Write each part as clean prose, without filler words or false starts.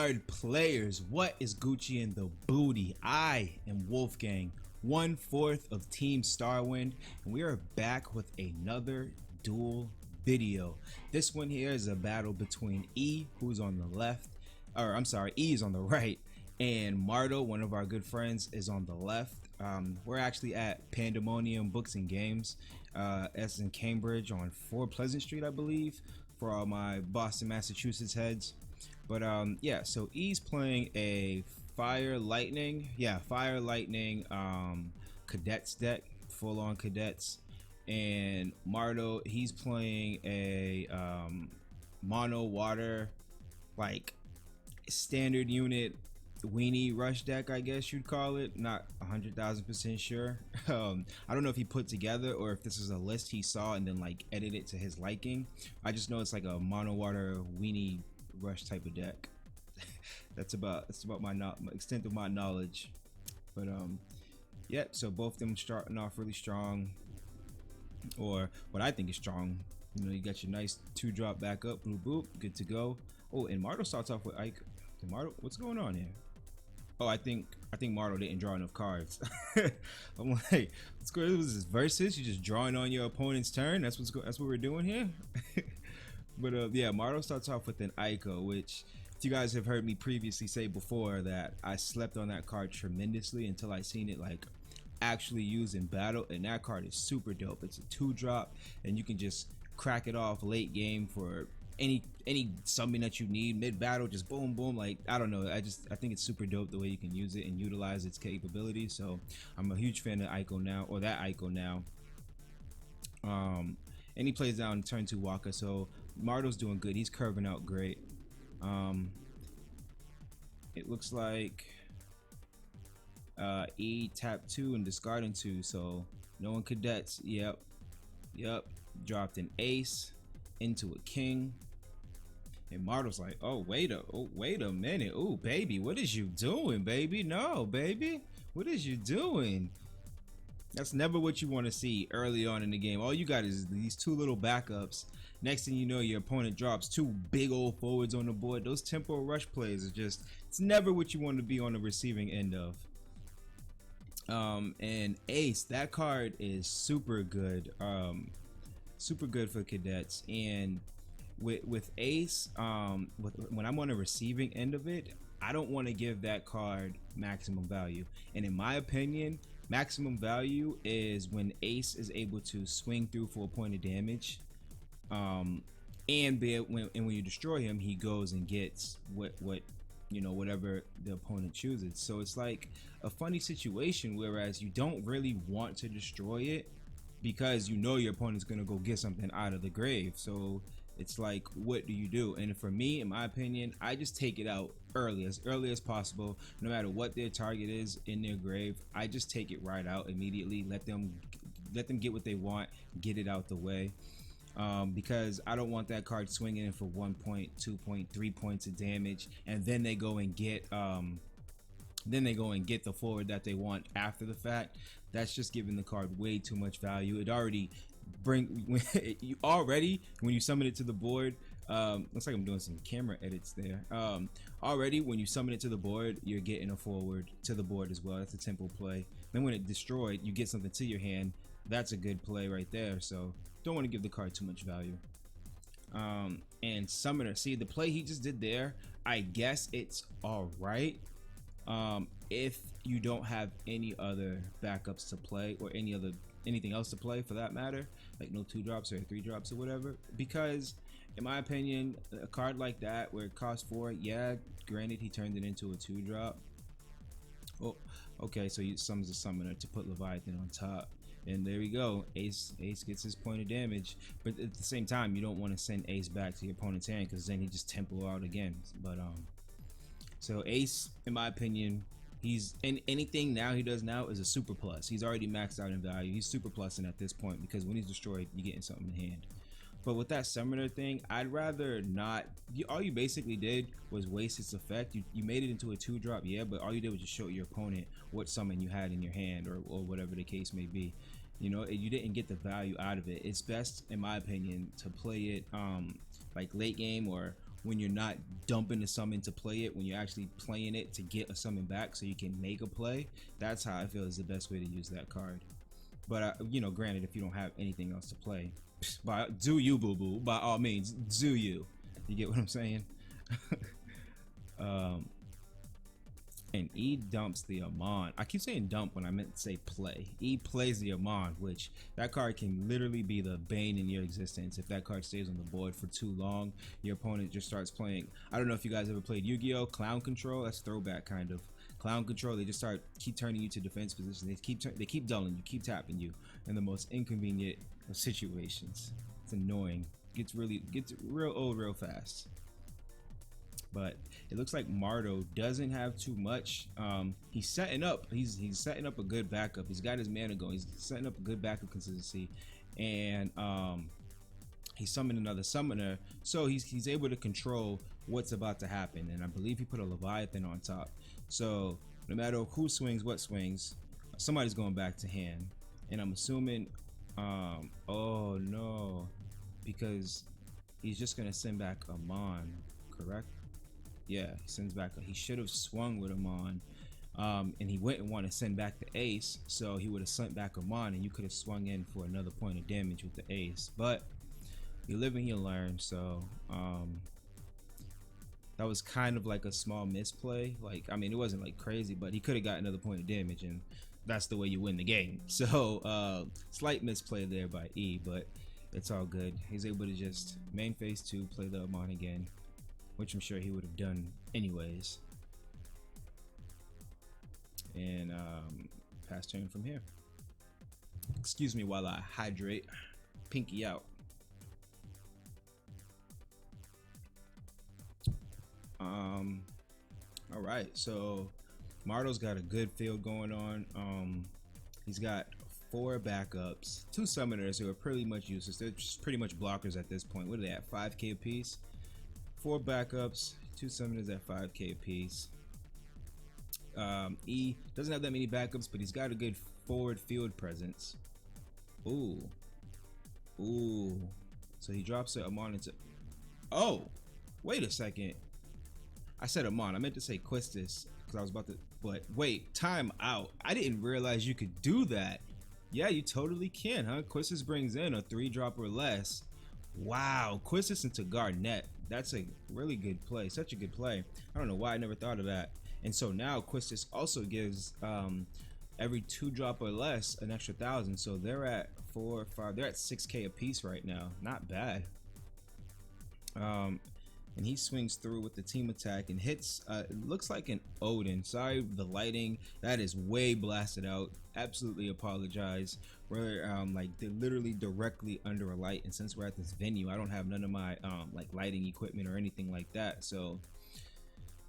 card players, what is Gucci and the booty? I am Wolfgang, 1/4 of Team Starwind, and we are back with another duel video. This one here is a battle between E, who's on the left, or I'm sorry, E is on the right, and Mardo, one of our good friends, is on the left. We're actually at Pandemonium Books and Games, that's in Cambridge on 4 Pleasant Street, I believe, for all my Boston, Massachusetts heads. But yeah, so E's playing a Fire Lightning Cadets deck, full on Cadets, and Mardo, he's playing a mono water, like standard unit weenie rush deck, I guess you'd call it. Not 100,000% sure. I don't know if he put together or if this is a list he saw and then like edited it to his liking. I just know it's like a mono water weenie rush type of deck. that's about my extent of my knowledge. But yeah, so both of them starting off really strong, or what I think is strong. You know, you got your nice 2-drop back up, boop boop, good to go. Oh, and Mardo starts off with Ike. Mardo, what's going on here? Oh, I think Mardo didn't draw enough cards. I'm like, what's good? Was this versus? You just drawing on your opponent's turn? That's what we're doing here. But yeah, Mardo starts off with an Ico, which you guys have heard me previously say before that I slept on that card tremendously until I seen it like actually used in battle, and that card is super dope. It's a 2-drop, and you can just crack it off late game for any summon that you need mid battle. Just boom boom, like I don't know, I think it's super dope the way you can use it and utilize its capabilities. So I'm a huge fan of Ico now, or that Ico now. And he plays down turn 2 Waka, so Mardo's doing good. He's curving out great. It looks like E tap 2 and discarding 2, so no one Cadets. Yep, dropped an ace into a king, and Mardo's like, oh wait a minute, oh baby, what is you doing, baby? No, baby, what is you doing? That's never what you want to see early on in the game. All you got is these 2 little backups. Next thing you know, your opponent drops 2 big old forwards on the board. Those tempo rush plays are just, it's never what you want to be on the receiving end of. And Ace, that card is super good. Super good for Cadets. And with Ace, when I'm on the receiving end of it, I don't want to give that card maximum value. And in my opinion, maximum value is when Ace is able to swing through for a point of damage, and when you destroy him, he goes and gets what you know, whatever the opponent chooses. So it's like a funny situation, whereas you don't really want to destroy it because you know your opponent's gonna go get something out of the grave. So it's like, what do you do? And for me, in my opinion, I just take it out as early as possible. No matter what their target is in their grave, I just take it right out immediately. Let them get what they want, get it out the way. Because I don't want that card swinging in for 1 point, 2 point, 3 points of damage, and then they go and get the forward that they want after the fact. That's just giving the card way too much value. It already when you summon it to the board, looks like I'm doing some camera edits there. Already when you summon it to the board, you're getting a forward to the board as well. That's a tempo play. Then when it destroyed, you get something to your hand. That's a good play right there. So don't want to give the card too much value. And Summoner, see the play he just did there, I guess it's all right if you don't have any other backups to play, or anything else to play for that matter, like no 2-drops or 3-drops or whatever. Because in my opinion, a card like that where it costs 4, yeah, granted he turned it into a 2-drop. Oh, okay, so he summons a Summoner to put Leviathan on top, and there we go. Ace gets his point of damage, but at the same time, you don't want to send Ace back to your opponent's hand because then he just tempo out again. But so Ace, in my opinion, he's in anything now he does now is a super plus. He's already maxed out in value. He's super plusing at this point because when he's destroyed, you're getting something in hand. But with that Summoner thing, I'd rather not. All you basically did was waste its effect. You made it into a 2-drop, yeah, but all you did was just show your opponent what summon you had in your hand, or whatever the case may be. You know, you didn't get the value out of it. It's best, in my opinion, to play it like late game or when you're not dumping a summon to play it, when you're actually playing it to get a summon back so you can make a play. That's how I feel is the best way to use that card. But you know, granted, if you don't have anything else to play, do you, boo boo, by all means, do you. You get what I'm saying? And E dumps the Amon. I keep saying dump when I meant to say play. E plays the Amon, which that card can literally be the bane in your existence. If that card stays on the board for too long, your opponent just starts playing. I don't know if you guys ever played Yu-Gi-Oh! Clown Control. That's throwback kind of. Clown Control, they just keep turning you to defense position. They keep dulling you, keep tapping you in the most inconvenient of situations. It's annoying. Gets real old real fast. But it looks like Mardo doesn't have too much. He's setting up. He's setting up a good backup. He's got his mana going. He's setting up a good backup consistency, and he summoned another summoner, so he's able to control what's about to happen. And I believe he put a Leviathan on top. So no matter who swings, what swings, somebody's going back to hand. And I'm assuming, oh no, because he's just gonna send back Amon, correct? Yeah, he sends back. He should have swung with Amon, and he wouldn't want to send back the ace, so he would have sent back Amon, and you could have swung in for another point of damage with the ace. But you live and you learn. So that was kind of like a small misplay. Like, I mean, it wasn't like crazy, but he could have got another point of damage, and that's the way you win the game. So slight misplay there by E, but it's all good. He's able to just main phase 2, play the Amon again, which I'm sure he would have done anyways, and pass turn from here. Excuse me while I hydrate. Pinky out. All right, so Mardo's got a good field going on. He's got 4 backups, 2 summoners who are pretty much useless. They're just pretty much blockers at this point. What are they at, 5k apiece? 4 backups, 2 summoners at 5k apiece. E doesn't have that many backups, but he's got a good forward field presence. Ooh. So he drops it Amon into. Oh, wait a second. I said Amon. I meant to say Quistis because I was about to. But wait, time out. I didn't realize you could do that. Yeah, you totally can, huh? Quistis brings in a 3-drop or less. Wow, Quistis into Garnet. That's a really good play. Such a good play. I don't know why I never thought of that. And so now Quistis also gives every 2-drop or less an extra 1,000. So they're at 4, 5. They're at 6k a piece right now. Not bad. And he swings through with the team attack and hits. It looks like an Odin. Sorry, the lighting. That is way blasted out. Absolutely apologize. We're like they're literally directly under a light, and since we're at this venue, I don't have none of my like lighting equipment or anything like that. So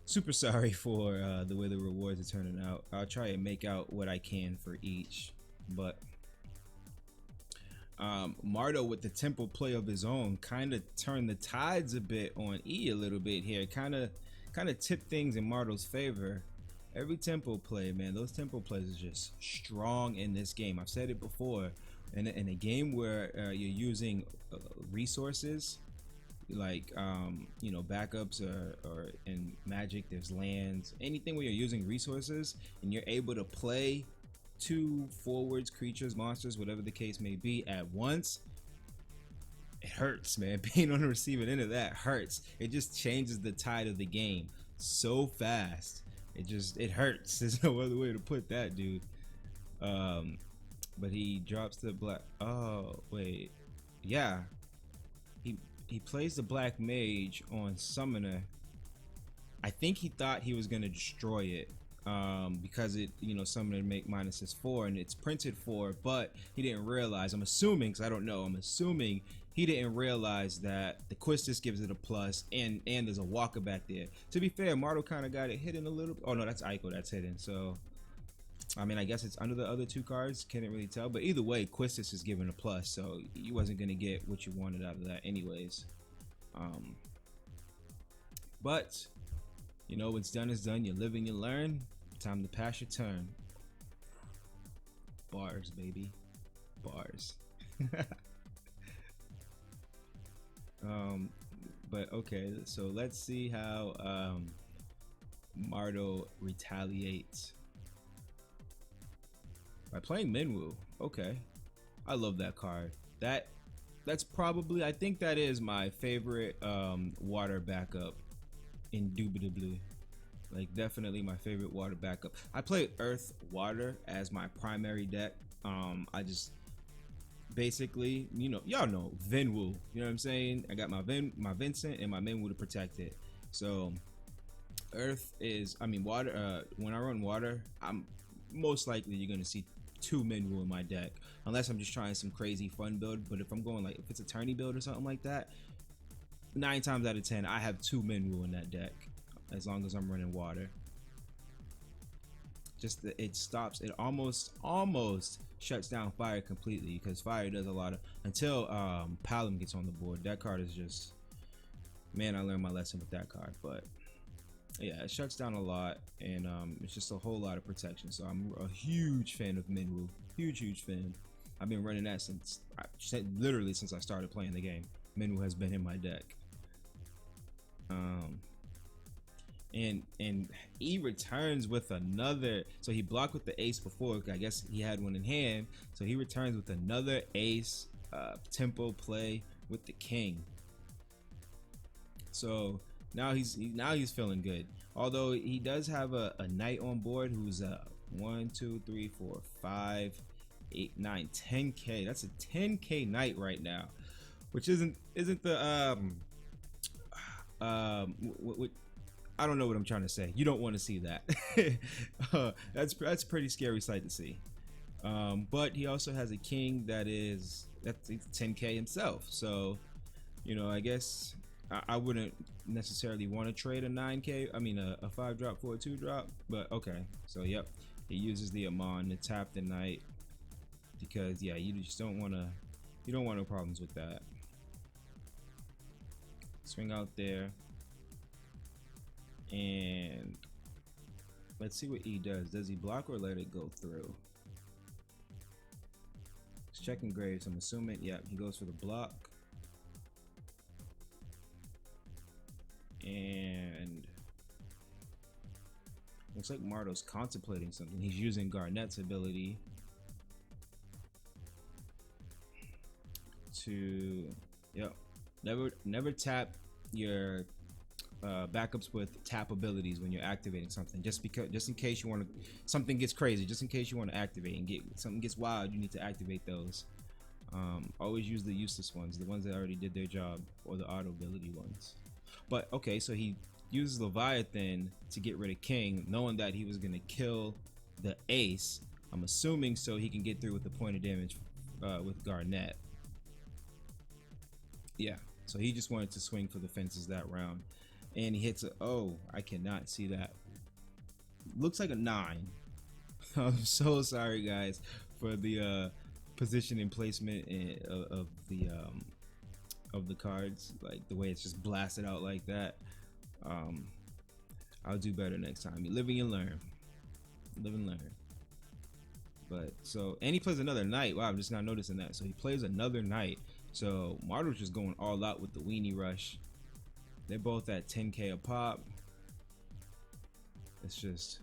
super sorry for the way the rewards are turning out. I'll try and make out what I can for each, but Mardo with the tempo play of his own kind of turned the tides a bit on E a little bit here. Kind of tipped things in Mardo's favor. Every tempo play, man, those tempo plays are just strong in this game. I've said it before. In a game where you're using resources like you know, backups or in Magic there's lands, anything where you're using resources and you're able to play 2 forwards, creatures, monsters, whatever the case may be at once, it hurts, man. Being on the receiving end of that hurts. It just changes the tide of the game so fast. It hurts. There's no other way to put that, dude. But he drops the black. Oh wait, yeah. He plays the black mage on summoner. I think he thought he was gonna destroy it. Because it, you know, summoner make -4 and it's printed 4, but he didn't realize. I'm assuming, because I don't know. I'm assuming he didn't realize that the Quistis gives it a plus, and there's a walker back there. To be fair, Mardo kind of got it hidden a little. Oh no, that's Aiko that's hidden. So I mean, I guess it's under the other 2 cards. Can't really tell, but either way, Quistis is given a plus, so you wasn't gonna get what you wanted out of that, anyways. But you know, what's done is done. You live and you learn. Time to pass your turn. Bars, baby. Bars. But okay, so let's see how Mardo retaliates by playing Minwu. Okay, I love that card. That's probably, I think that is my favorite water backup, indubitably. Like, definitely my favorite water backup. I played Earth Water as my primary deck. I just basically, you know, y'all know Minwu. You know what I'm saying? I got my Vincent and my Minwu to protect it. So Earth is, I mean, water. When I run water, I'm most likely you're gonna see 2 Minwu in my deck, unless I'm just trying some crazy fun build. But if I'm going, like, if it's a tourney build or something like that, 9 times out of 10 I have 2 Minwu in that deck, as long as I'm running water. Just that it stops, it almost shuts down fire completely, because fire does a lot of, until Palom gets on the board. That card is just, man, I learned my lesson with that card. But yeah, it shuts down a lot, and it's just a whole lot of protection. So I'm a huge fan of Minwu, huge fan. I've been running that literally since I started playing the game. Minwu has been in my deck. And he returns with another, so he blocked with the ace before. I guess he had one in hand, so he returns with another ace tempo play with the king. So now he's feeling good. Although he does have a knight on board who's 1 2 3 4 5 8 9 10k. That's a 10k knight right now, which isn't the I don't know what I'm trying to say. You don't want to see that. That's a pretty scary sight to see. But he also has a king that's 10k himself. So, you know, I guess I wouldn't necessarily want to trade a 9k. I mean a 5-drop for a 2-drop. But okay. So yep, he uses the Amon to tap the knight, because yeah, you just don't want to. You don't want no problems with that. Swing out there. And let's see what he does. Does he block or let it go through? He's checking Graves, I'm assuming. Yeah, he goes for the block. And looks like Mardo's contemplating something. He's using Garnet's ability to, yep, never tap your backups with tap abilities when you're activating something, just in case you want to, something gets crazy, just in case you want to activate and something gets wild, you need to activate those. Always use the useless ones, the ones that already did their job, or the auto ability ones. But okay, so he uses Leviathan to get rid of King, knowing that he was going to kill the ace, I'm assuming, so he can get through with the point of damage with Garnet. Yeah, so he just wanted to swing for the fences that round. And he hits a, oh, I cannot see that. Looks like a 9. I'm so sorry, guys, for the position and placement of the cards, like the way it's just blasted out like that. I'll do better next time. You live and you learn. Live and learn. But so, and he plays another knight. Wow, I'm just not noticing that. So he plays another knight. So Mardo's just going all out with the weenie rush. They're both at 10k a pop. It's just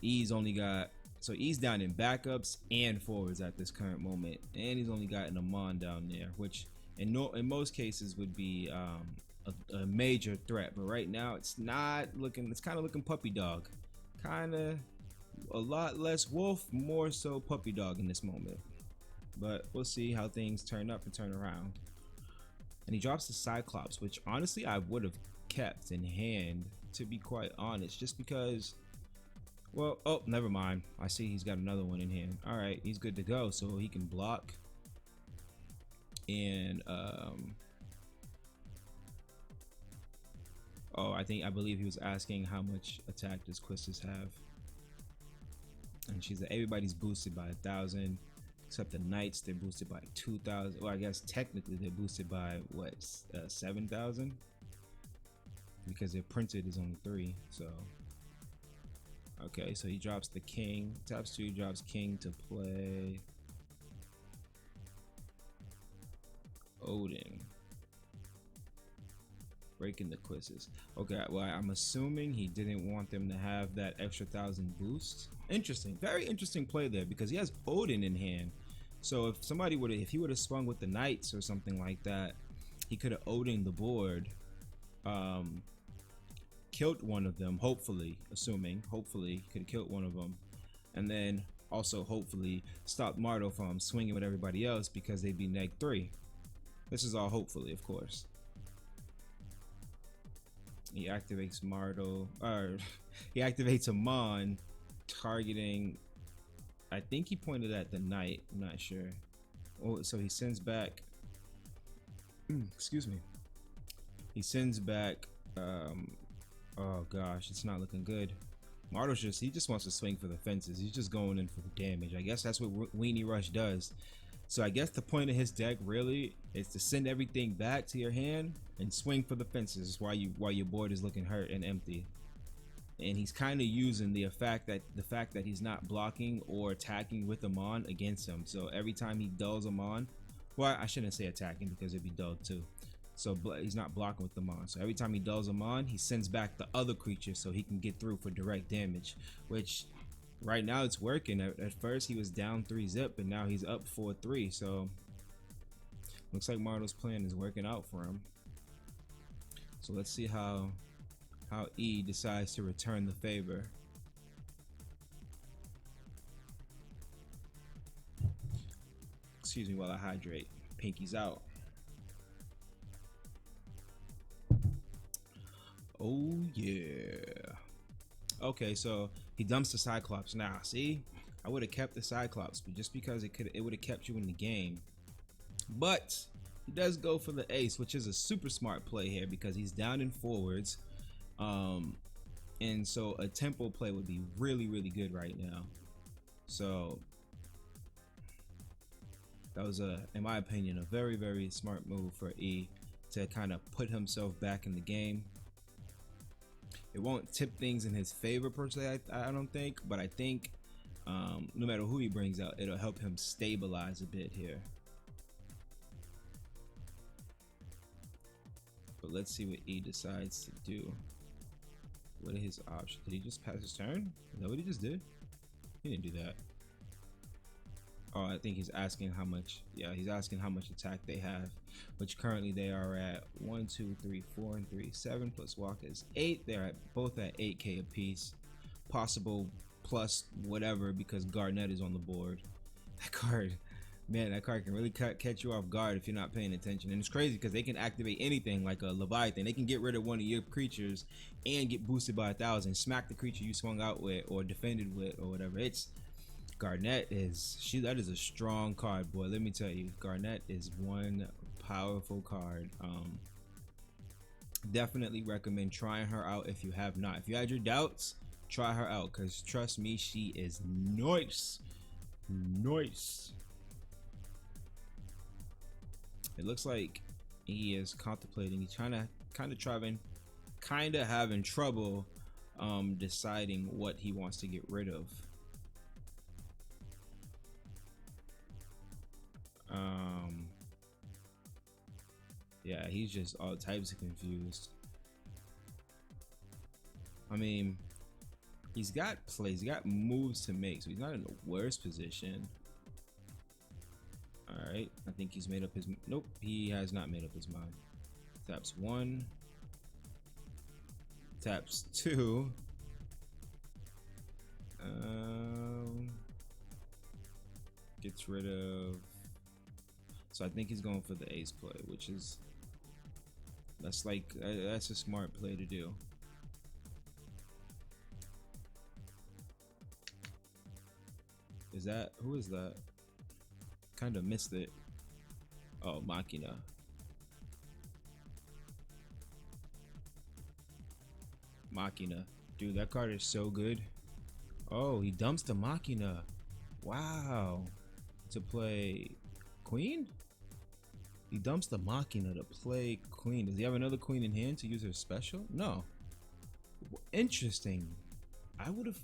E's only got, so E's down in backups and forwards at this current moment, and he's only got an Amon down there, which in most cases would be a major threat. But right now it's not looking. It's kind of looking puppy dog, kind of a lot less wolf, more so puppy dog in this moment. But we'll see how things turn up and turn around. And he drops the Cyclops, which honestly I would have kept in hand, to be quite honest, just because, well, oh, never mind. I see he's got another one in hand. All right, he's good to go, so he can block. And oh, I believe he was asking how much attack does Quistis have, and she's like, everybody's boosted by 1,000. Except the knights, they're boosted by 2,000. Well, I guess technically they're boosted by what, 7,000? Because their printed is only 3. So okay, so he drops the king, taps 2, drops king to play Odin. Breaking the quizzes. Okay, well, I'm assuming he didn't want them to have that extra 1,000 boost. Interesting, very interesting play there because he has Odin in hand. So if he would have swung with the knights or something like that, he could have Odin the board, killed one of them. Hopefully he could have killed one of them, and then also hopefully stopped Mardo from swinging with everybody else because they'd be -3. This is all hopefully, of course. He activates Mardo, or he activates Amon, targeting. I think he pointed at the knight. I'm not sure. Oh, so he sends back. Excuse me. He sends back. Oh gosh, it's not looking good. Mardo's he just wants to swing for the fences. He's just going in for the damage. I guess that's what Weenie Rush does. So I guess the point of his deck really is to send everything back to your hand and swing for the fences while your board is looking hurt and empty. And he's kind of using the fact that he's not blocking or attacking with Amon against him. So every time he dulls Amon, well, I shouldn't say attacking because it'd be dulled too. So he's not blocking with Amon. So every time he dulls Amon, he sends back the other creature so he can get through for direct damage, which right now it's working. At first he was down 3-zip and now he's up 4-3. So looks like Mardo's plan is working out for him. So let's see how E decides to return the favor. Excuse me while I hydrate. Pinky's out. Oh yeah. Okay, so he dumps the Cyclops. Now, see, I would have kept the Cyclops, but just because it would have kept you in the game. But he does go for the ace, which is a super smart play here because he's down in forwards. And so a tempo play would be really, really good right now. So that was in my opinion, a very, very smart move for E to kind of put himself back in the game. It won't tip things in his favor per se, I don't think, but I think no matter who he brings out, it'll help him stabilize a bit here. But let's see what E decides to do. What are his options? Did he just pass his turn? Is that what he just did? He didn't do that. Oh, I think he's asking how much. Yeah, he's asking how much attack they have, which currently they are at 1, 2, 3, 4, and 3, 7 plus Walk is 8. They're both at 8k apiece. Possible plus whatever because Garnett is on the board. That card, man, that card can really catch you off guard if you're not paying attention. And it's crazy because they can activate anything like a Leviathan. They can get rid of one of your creatures and get boosted by 1,000, smack the creature you swung out with or defended with or whatever. It's Garnett that is a strong card, boy. Let me tell you, Garnett is one powerful card. Definitely recommend trying her out if you have not. If you had your doubts, try her out because trust me, she is nice. It looks like he is contemplating. He's kind of having trouble deciding what he wants to get rid of. Yeah, he's just all types of confused. I mean, he's got plays, he got moves to make, so he's not in the worst position. All right, I think he's made up his. Nope, he has not made up his mind. Taps 1, taps 2. Gets rid of. So I think he's going for the ace play, which is that's a smart play to do. Is that who is that? Kind of missed it. Oh, Machina. Dude, that card is so good. Oh, he dumps the Machina. Wow. To play Queen? He dumps the Machina to play Queen. Does he have another Queen in hand to use her special? No. Interesting. I would have.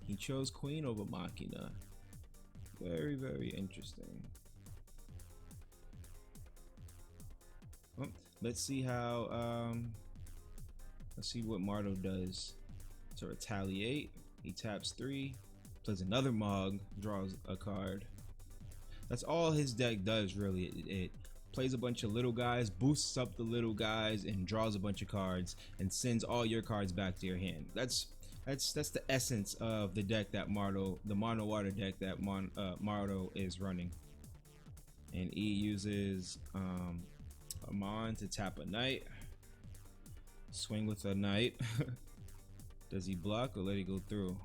He chose Queen over Machina. Very, very interesting. let's see how let's see what Mardo does. To retaliate, he taps 3, plays another Mog, draws a card. That's all his deck does really. It plays a bunch of little guys, boosts up the little guys, and draws a bunch of cards and sends all your cards back to your hand. That's the essence of the deck that the mono water deck that Mardo is running. And E uses Amon to tap a knight, swing with a knight. Does he block or let it go through?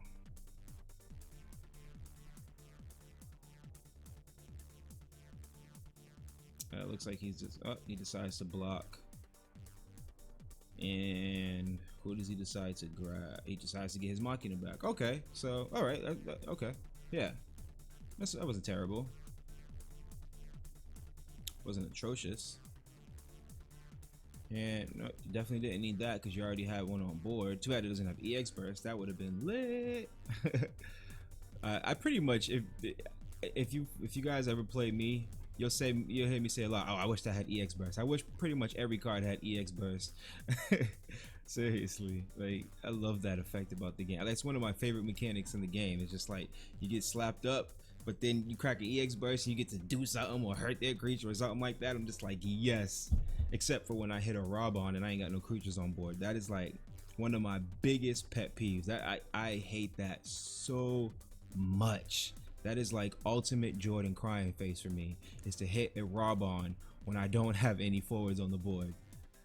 Looks like he's just he decides to block. And who does he decide to grab? He decides to get his Machina back. Okay, so all right, okay, yeah, that wasn't terrible. Wasn't atrocious. And no, you definitely didn't need that because you already had one on board. Too bad it doesn't have EX burst. That would have been lit. I pretty much, if you guys ever play me, you'll hear me say a lot, oh, I wish that had EX burst. I wish pretty much every card had EX burst. Seriously, like, I love that effect about the game. That's one of my favorite mechanics in the game. It's just like you get slapped up, but then you crack an EX burst and you get to do something or hurt their creature or something like that. I'm just like, yes. Except for when I hit a Robon and I ain't got no creatures on board. That is like one of my biggest pet peeves. That I hate that so much. That is like ultimate Jordan crying face for me, is to hit a Robon when I don't have any forwards on the board.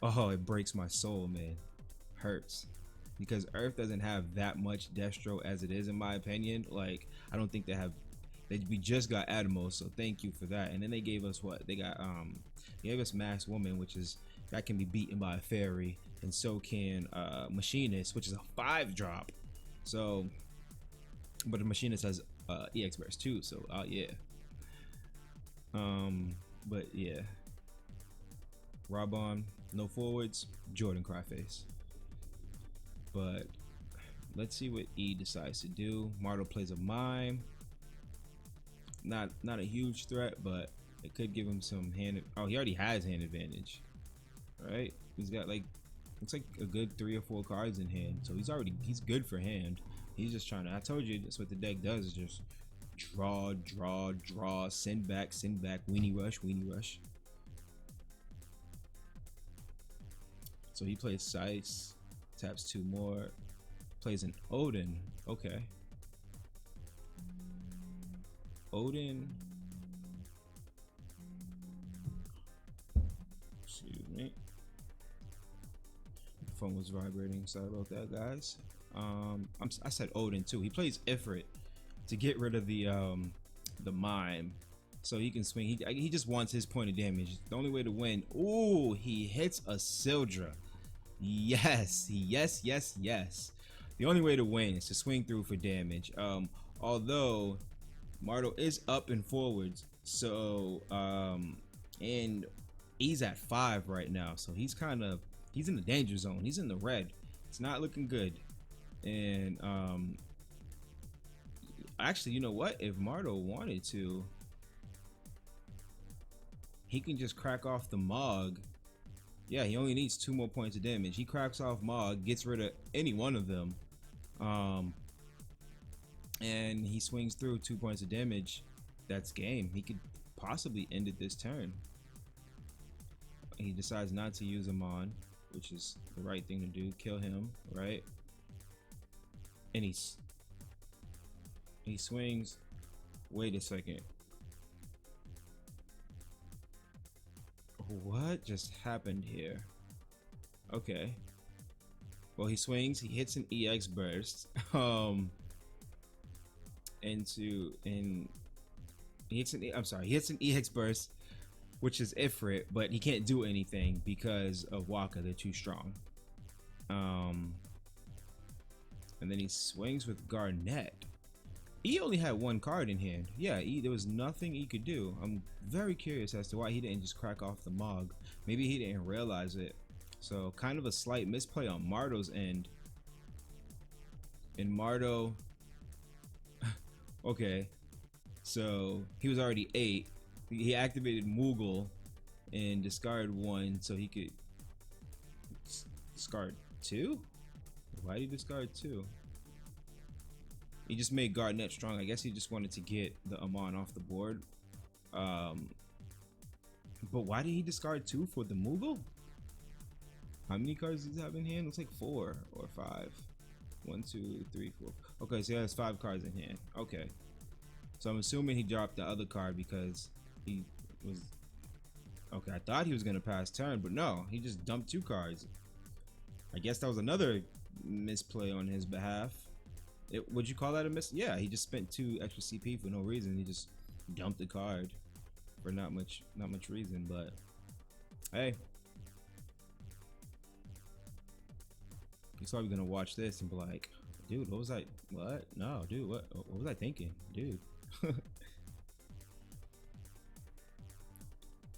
Oh, it breaks my soul, man. Hurts. Because Earth doesn't have that much Destro as it is, in my opinion. Like, I don't think we just got Atmos, so thank you for that. And then they gave us what? They gave us Masked Woman, which is, that can be beaten by a fairy, and so can Machinist, which is a 5-drop. So, but the Machinist has EX burst too, so yeah. But yeah, Robon, no forwards, Jordan Cryface. But let's see what E decides to do. Mardo plays a Mime. Not a huge threat, but it could give him some hand. Oh, he already has hand advantage, right? He's got like, looks like a good 3 or 4 cards in hand, so he's good for hand. He's just trying to, I told you that's what the deck does, is just draw, send back, weenie rush. So he plays Scythe, taps 2 more, plays an Odin. Okay. Odin. Excuse me. The phone was vibrating. Sorry about that, guys. I said Odin too. He plays Ifrit to get rid of the Mime, so he can swing. He just wants his point of damage. The only way to win. Ooh, he hits a Sildra. Yes. The only way to win is to swing through for damage. Although Mardo is up and forwards, so and he's at 5 right now, so he's in the danger zone. He's in the red. It's not looking good. And actually, you know what? If Mardo wanted to, he can just crack off the Mog. Yeah, he only needs 2 more points of damage. He cracks off Mog, gets rid of any one of them, and he swings through 2 points of damage. That's game. He could possibly end it this turn. He decides not to use him on, which is the right thing to do. Kill him, right? And he swings. Wait a second. What just happened here? Okay. Well, he swings. He hits an EX burst. He hits an EX burst, which is Ifrit, but he can't do anything because of Waka. They're too strong. And then he swings with Garnet. He only had 1 card in hand. Yeah, there was nothing he could do. I'm very curious as to why he didn't just crack off the Mog. Maybe he didn't realize it. So kind of a slight misplay on Mardo's end. And Mardo, okay, so he was already 8. He activated Moogle and discarded 1 so he could Discard 2? Why did he discard 2? He just made Garnett strong. I guess he just wanted to get the Amon off the board. But why did he discard 2 for the Moogle? How many cards does he have in hand? Looks like 4 or 5. 1, 2, 3, 4. Okay, so he has 5 cards in hand. Okay. So I'm assuming he dropped the other card because he was... Okay, I thought he was going to pass turn, but no. He just dumped 2 cards. I guess that was another misplay on his behalf. Would you call that a miss? Yeah, he just spent 2 extra CP for no reason. He just dumped the card for not much reason, but hey. He's probably gonna watch this and be like, dude, what was I, what? No, dude, what was I thinking? Dude.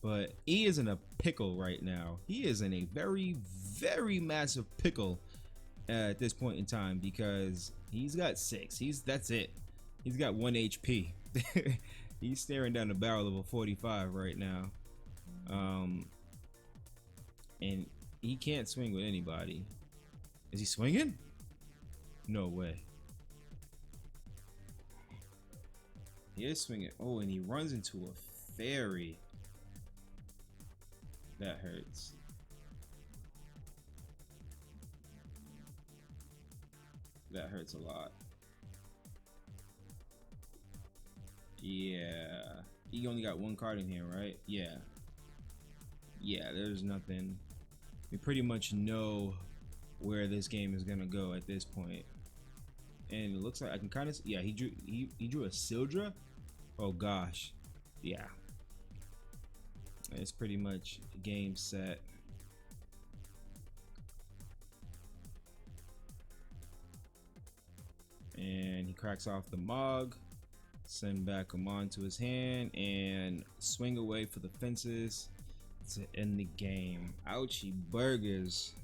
But he is in a pickle right now. He is in a very, very massive pickle at this point in time because he's got 6. That's it. He's got 1 HP. He's staring down the barrel of a 45 right now. And he can't swing with anybody. Is he swinging? No way. He is swinging. Oh, and he runs into a fairy. That hurts. That hurts a lot. Yeah. He only got 1 card in here, right? Yeah. Yeah, there's nothing. We pretty much know where this game is gonna go at this point. And it looks like I can kind of, yeah, he drew a Sildra. Oh gosh. Yeah. It's pretty much game set. And he cracks off the Mog, send back Amon to his hand, and swing away for the fences to end the game. Ouchie burgers.